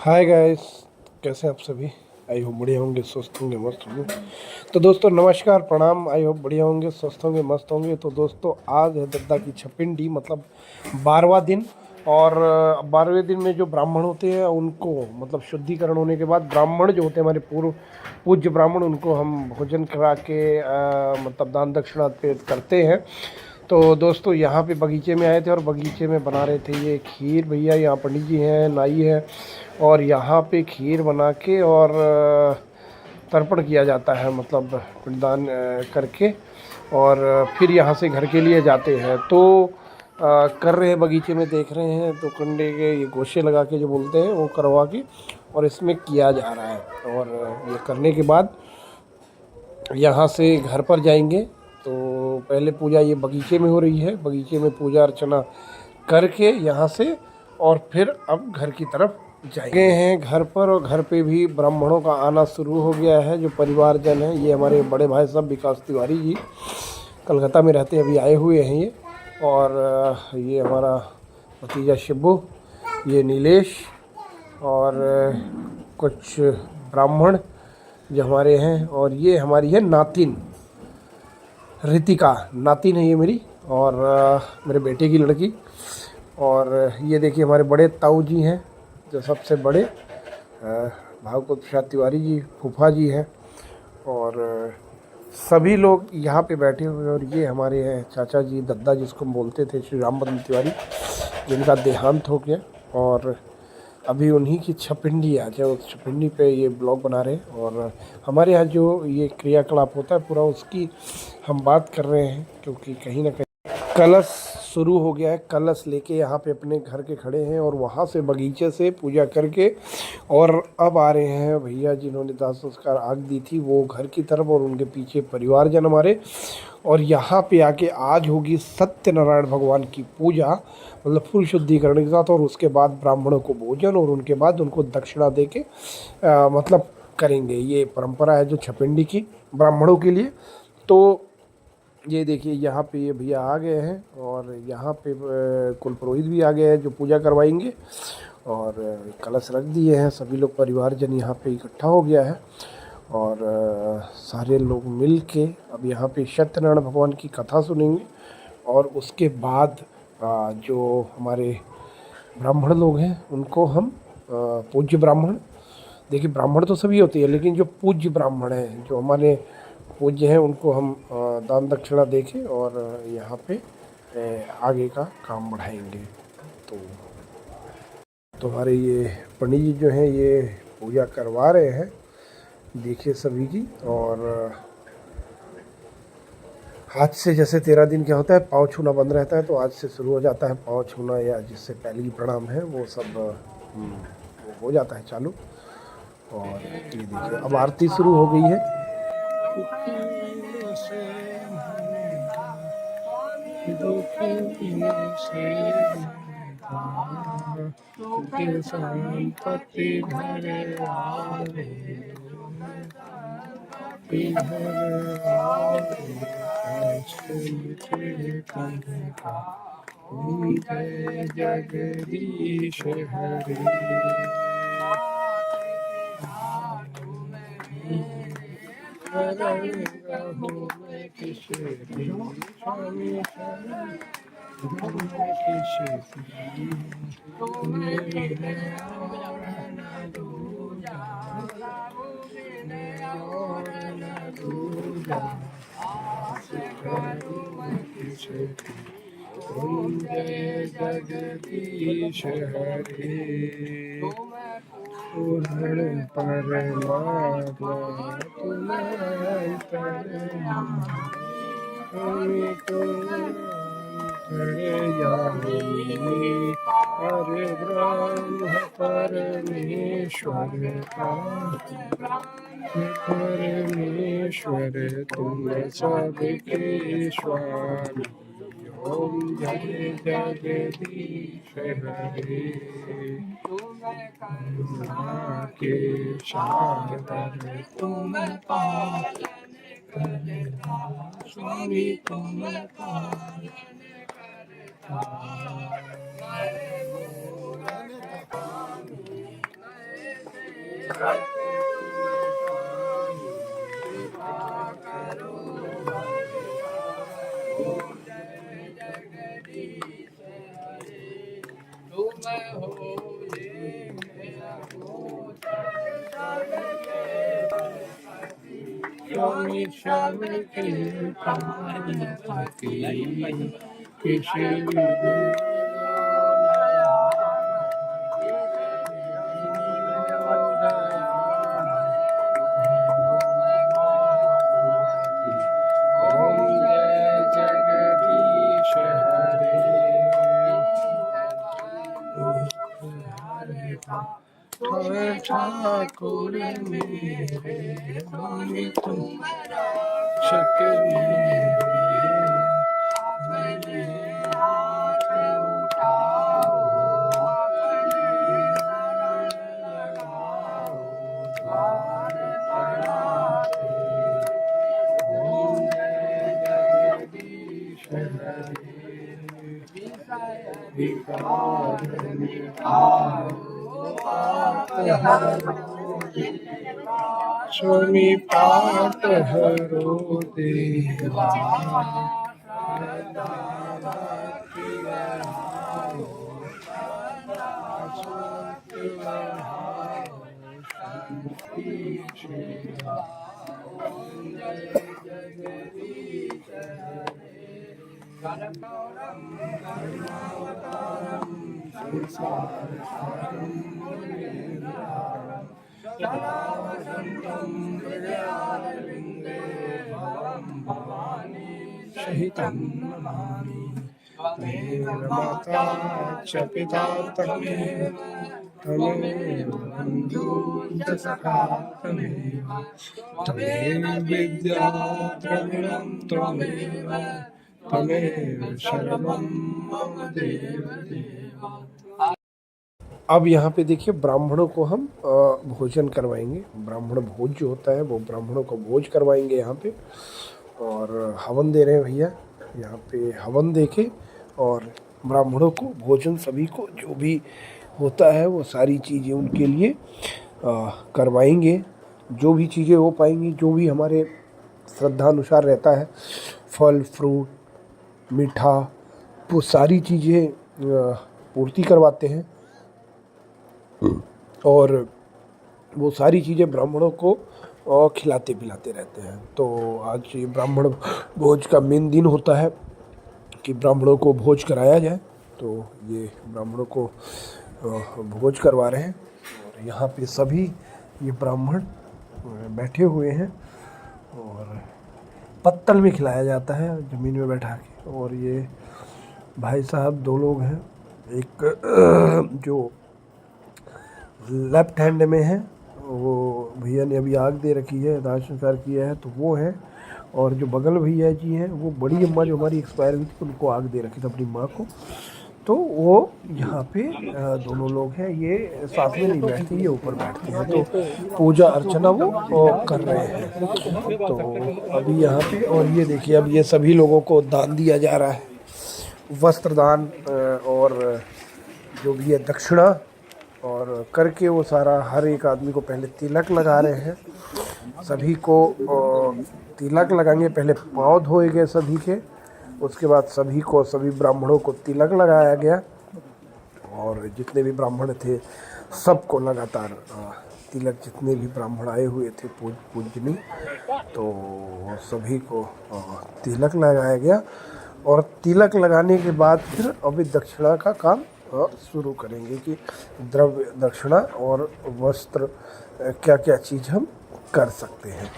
Hi guys, कैसे हैं आप सभी। आई होप बढ़िया होंगे, स्वस्थ होंगे, मस्त होंगे। तो दोस्तों नमस्कार, प्रणाम। आई होप बढ़िया होंगे, स्वस्थ होंगे, मस्त होंगे। तो दोस्तों आज है दद्दा की छपिंडी, मतलब 12वां दिन। और 12वें दिन में जो ब्राह्मण होते हैं उनको मतलब शुद्धिकरण होने के बाद ब्राह्मण जो होते हैं हमारे पूर्व पूज्य ब्राह्मण, उनको हम भोजन करा के मतलब दान दक्षिणा अर्पित करते हैं। तो दोस्तों यहाँ पे बगीचे में आए थे और बगीचे में बना रहे थे ये खीर। भैया यहाँ पंडित जी हैं, नाई है, और यहाँ पे खीर बना के और तर्पण किया जाता है, मतलब पिंडदान करके। और फिर यहाँ से घर के लिए जाते हैं। तो कर रहे हैं, बगीचे में देख रहे हैं। तो कंडे के ये गोशे लगा के जो बोलते हैं वो करवा के और इसमें किया जा रहा है। और ये करने के बाद यहाँ से घर पर जाएंगे। तो पहले पूजा ये बगीचे में हो रही है, बगीचे में पूजा अर्चना करके यहाँ से और फिर अब घर की तरफ जाएंगे हैं घर पर। और घर पे भी ब्राह्मणों का आना शुरू हो गया है। जो परिवारजन है, ये हमारे बड़े भाई साहब विकास तिवारी जी कलकत्ता में रहते हैं, अभी आए हुए हैं ये। और ये हमारा भतीजा शिबू, ये नीलेश, और कुछ ब्राह्मण जो हमारे हैं। और ये हमारी है नातिन रितिका, नातिन है ये मेरी, और मेरे बेटे की लड़की। और ये देखिए हमारे बड़े ताऊ जी हैं, जो सबसे बड़े भागवत प्रसाद तिवारी जी, फूफा जी हैं। और सभी लोग यहाँ पे बैठे हुए हैं। और ये हमारे हैं चाचा जी, दद्दा जिसको हम बोलते थे, श्री रामबदन तिवारी, जिनका देहांत हो गया। और अभी उन्हीं की छपिंडी आज है, उस छपिंडी पे ये ब्लॉग बना रहे हैं। और हमारे यहाँ जो ये क्रियाकलाप होता है पूरा, उसकी हम बात कर रहे हैं। क्योंकि कहीं ना कहीं कलश शुरू हो गया है। कलश लेके यहाँ पे अपने घर के खड़े हैं और वहाँ से बगीचे से पूजा करके और अब आ रहे हैं भैया जिन्होंने दाह संस्कार आग दी थी, वो घर की तरफ, और उनके पीछे परिवारजन हमारे। और यहाँ पे आके आज होगी सत्यनारायण भगवान की पूजा, मतलब फुल शुद्धिकरण के साथ। और उसके बाद ब्राह्मणों को भोजन और उनके बाद उनको दक्षिणा दे के मतलब करेंगे। ये परंपरा है जो छपिंडी की ब्राह्मणों के लिए। तो ये देखिए यहाँ पे ये भैया आ गए हैं और यहाँ पे कुल पुरोहित भी आ गए हैं जो पूजा करवाएंगे। और कलश रख दिए हैं, सभी लोग परिवारजन यहाँ पे इकट्ठा हो गया है। और सारे लोग मिल के अब यहाँ पे सत्यनारायण भगवान की कथा सुनेंगे। और उसके बाद जो हमारे ब्राह्मण लोग हैं उनको हम पूज्य ब्राह्मण, देखिए ब्राह्मण तो सभी होते हैं, लेकिन जो पूज्य ब्राह्मण हैं, जो हमारे पूज्य हैं, उनको हम दान दक्षिणा देके और यहाँ पे आगे का काम बढ़ाएंगे। तो हमारे ये पंडित जी जो हैं ये पूजा करवा रहे हैं, देखिए सभी की। और आज से जैसे 13 दिन क्या होता है, पाँव छूना बंद रहता है, तो आज से शुरू हो जाता है पाँव छूना, या जिससे पहली प्रणाम है वो सब हो जाता है चालू। और ये देखिए अब आरती शुरू हो गई है। संपत्ति भरे जगदीश हरि। जय जगदीश हरि, पूर्ण परमात्मा तुम हरे ब्रह्म परमेश्वर परमेश्वर तुम सबके स्वामी। ओम जय जगदीश हरे, के सागर तुम पालन करता, स्वामी तुम पालन करता। ठाकुर मेरे तुम शक्ति स्वामी पाठ हरो देवा सहितं नमामि त्वमेव माता च पिता त्वमेव बन्धुः च सखा त्वमेव विद्या द्रविणं त्वमेव शरणं मम देव। अब यहाँ पे देखिए ब्राह्मणों को हम भोजन करवाएंगे। ब्राह्मण भोज जो होता है वो ब्राह्मणों को भोज करवाएंगे यहाँ पे, और हवन दे रहे हैं भैया। यहाँ पे हवन देके और ब्राह्मणों को भोजन सभी को जो भी होता है वो सारी चीज़ें उनके लिए करवाएंगे। जो भी चीज़ें हो पाएंगी, जो भी हमारे श्रद्धा अनुसार रहता है, फल फ्रूट मीठा, वो सारी चीज़ें पूर्ति करवाते हैं और वो सारी चीज़ें ब्राह्मणों को खिलाते पिलाते रहते हैं। तो आज ये ब्राह्मण भोज का मेन दिन होता है कि ब्राह्मणों को भोज कराया जाए। तो ये ब्राह्मणों को भोज करवा रहे हैं और यहाँ पे सभी ये ब्राह्मण बैठे हुए हैं और पत्तल में खिलाया जाता है ज़मीन में बैठा के। और ये भाई साहब दो लोग हैं, एक जो लेफ्ट हैंड में है वो भैया ने अभी आग दे रखी है, दाह संस्कार किया है, तो वो है। और जो बगल भैया जी हैं वो बड़ी अम्मा जो हमारी एक्सपायर हुई थी उनको आग दे रखी थी अपनी माँ को, तो वो यहाँ पे दोनों लोग हैं। ये साथ में नहीं बैठते, ये ऊपर बैठते हैं। तो पूजा अर्चना वो कर रहे हैं। तो अभी यहाँ पे, और ये देखिए अब ये सभी लोगों को दान दिया जा रहा है, वस्त्र दान और जो भी है दक्षिणा, और करके वो सारा हर एक आदमी को पहले तिलक लगा रहे हैं। सभी को तिलक लगाएंगे, पहले पाँव धोए गए सभी के, उसके बाद सभी को, सभी ब्राह्मणों को तिलक लगाया गया। और जितने भी ब्राह्मण थे सबको लगातार तिलक, जितने भी ब्राह्मण आए हुए थे पूजनी, तो सभी को तिलक लगाया गया। और तिलक लगाने के बाद फिर अभी दक्षिणा का काम शुरू करेंगे कि द्रव्य दक्षिणा और वस्त्र क्या क्या चीज़ हम कर सकते हैं।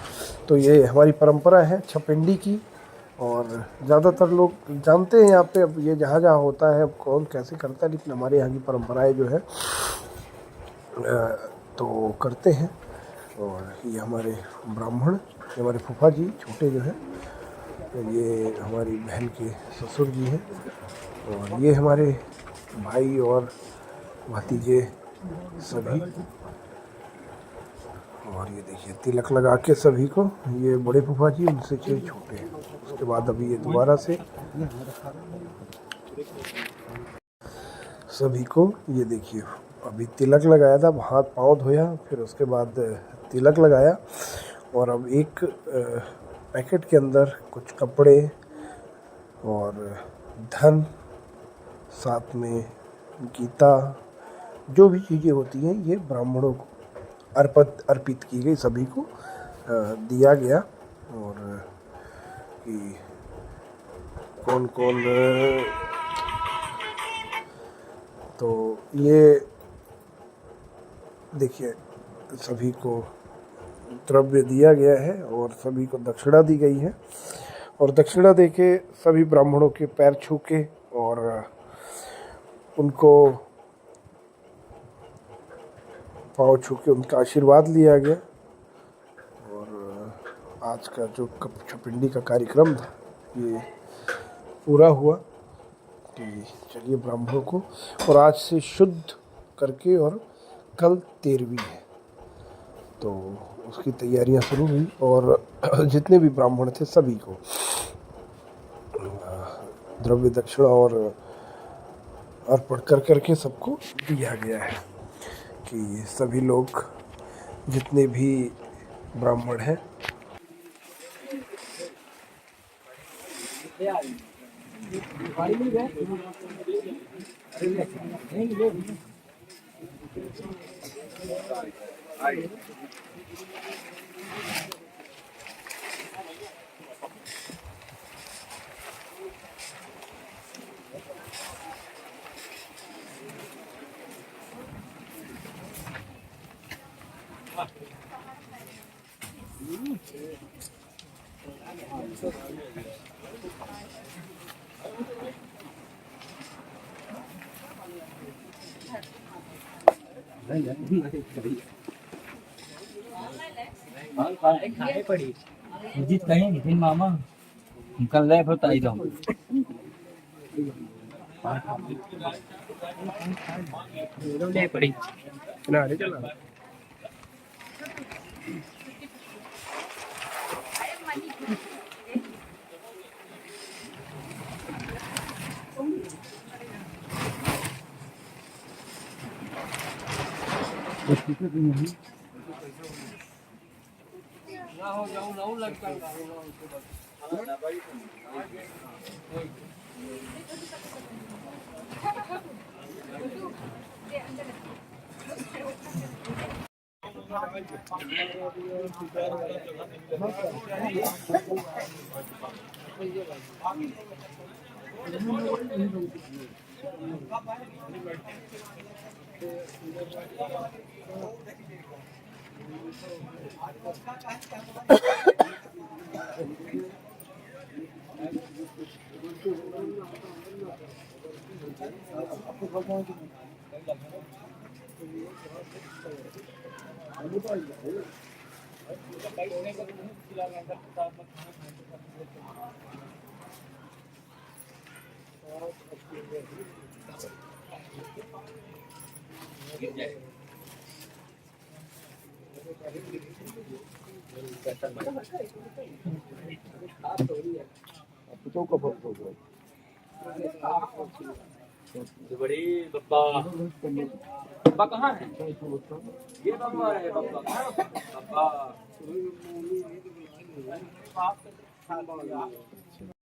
तो ये हमारी परंपरा है छपिंडी की, और ज़्यादातर लोग जानते हैं यहाँ पे। अब ये जहाँ जहाँ होता है, अब कौन कैसे करता है, लेकिन हमारे यहाँ की परंपराएं जो है तो करते हैं। और ये हमारे ब्राह्मण, ये हमारे फूफा जी छोटे जो हैं, ये हमारी बहन के ससुर जी हैं, और ये हमारे भाई और भतीजे सभी। और ये देखिए तिलक लगा के सभी को, ये बड़े फूफा जी, उनसे छोटे हैं। उसके बाद अभी ये दोबारा से सभी को ये देखिए अभी तिलक लगाया था, हाथ पाँव धोया, फिर उसके बाद तिलक लगाया। और अब एक पैकेट के अंदर कुछ कपड़े और धन, साथ में गीता, जो भी चीज़ें होती हैं ये ब्राह्मणों को अर्पित की गई, सभी को दिया गया। और कि कौन कौन, तो ये देखिए सभी को द्रव्य दिया गया है और सभी को दक्षिणा दी गई है। और दक्षिणा देके सभी ब्राह्मणों के पैर छू के और उनको पाँव छू के उनका आशीर्वाद लिया गया। और आज का जो छपिंडी का कार्यक्रम था ये पूरा हुआ। कि चलिए ब्राह्मणों को, और आज से शुद्ध करके, और कल 13वीं है तो उसकी तैयारियां शुरू हुई। और जितने भी ब्राह्मण थे सभी को द्रव्य दक्षिणा और अर्पण कर करके सबको दिया गया है। कि सभी लोग जितने भी ब्राह्मण हैं खाने पड़ी जीत कहीं नितिन मामा कल ले फिर ताई जाऊं ले पड़ी ना रे चला। बड़ी बप्पा बप्पा कहाँ है ये बप्पा है बप्पा बप्पा